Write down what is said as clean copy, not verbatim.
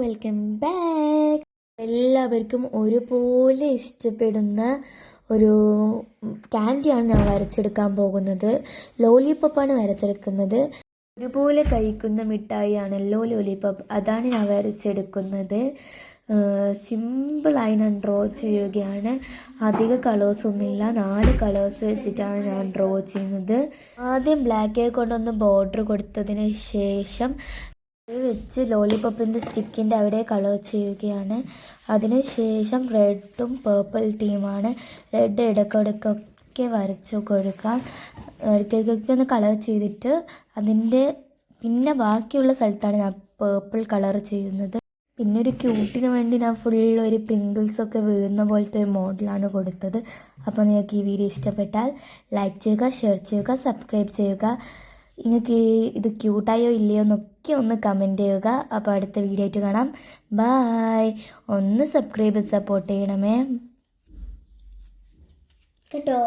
Welcome back. എല്ലാവർക്കും ഒരുപോലെ ഇഷ്ടപ്പെടുന്ന ഒരു ക്യാൻഡിയാണ് ഞാൻ വരച്ചെടുക്കാൻ പോകുന്നത്. ലോലിപോപ്പാണ് വരച്ചെടുക്കുന്നത്. ഒരുപോലെ കഴിക്കുന്ന മിഠായിയാണല്ലോ ലോലിപോപ്പ്, അതാണ് ഞാൻ വരച്ചെടുക്കുന്നത്. സിമ്പിളായി ഞാൻ ഡ്രോ ചെയ്യുകയാണ്. അധിക കളേഴ്സൊന്നുമില്ല, 4 കളേഴ്സ് വെച്ചിട്ടാണ് ഞാൻ ഡ്രോ ചെയ്യുന്നത്. ആദ്യം ബ്ലാക്ക് കൊണ്ടൊന്ന് ബോർഡർ കൊടുത്തതിന് ശേഷം വെച്ച് ലോലിപോപ്പിൻ്റെ സ്റ്റിക്കിൻ്റെ അവിടെ കളർ ചെയ്യുകയാണ്. അതിനുശേഷം റെഡും പേർപ്പിൾ തീമാണ്. റെഡ് ഇടയ്ക്കിടയ്ക്കൊക്കെ വരച്ചു കൊടുക്കാം. ഇടയ്ക്കിടയ്ക്കൊക്കെ ഒന്ന് കളർ ചെയ്തിട്ട് അതിൻ്റെ പിന്നെ ബാക്കിയുള്ള സ്ഥലത്താണ് ഞാൻ പേർപ്പിൾ കളർ ചെയ്യുന്നത്. പിന്നെ ഒരു ക്യൂട്ടിന് വേണ്ടി ഞാൻ ഫുള്ളൊരു പിങ്കിൾസൊക്കെ വീഴുന്ന പോലത്തെ ഒരു മോഡലാണ് കൊടുത്തത്. അപ്പോൾ നിങ്ങൾക്ക് ഈ വീഡിയോ ഇഷ്ടപ്പെട്ടാൽ ലൈക്ക് ചെയ്യുക, ഷെയർ ചെയ്യുക, സബ്സ്ക്രൈബ് ചെയ്യുക. നിങ്ങൾക്ക് ഇത് ക്യൂട്ടായോ ഇല്ലയോ എന്നൊക്കെ ഒന്ന് കമൻറ്റ് ചെയ്യുക. അപ്പോൾ അടുത്ത വീഡിയോ ആയിട്ട് കാണാം. ബായ്. ഒന്ന് സബ്സ്ക്രൈബ് സപ്പോർട്ട് ചെയ്യണമേ കേട്ടോ.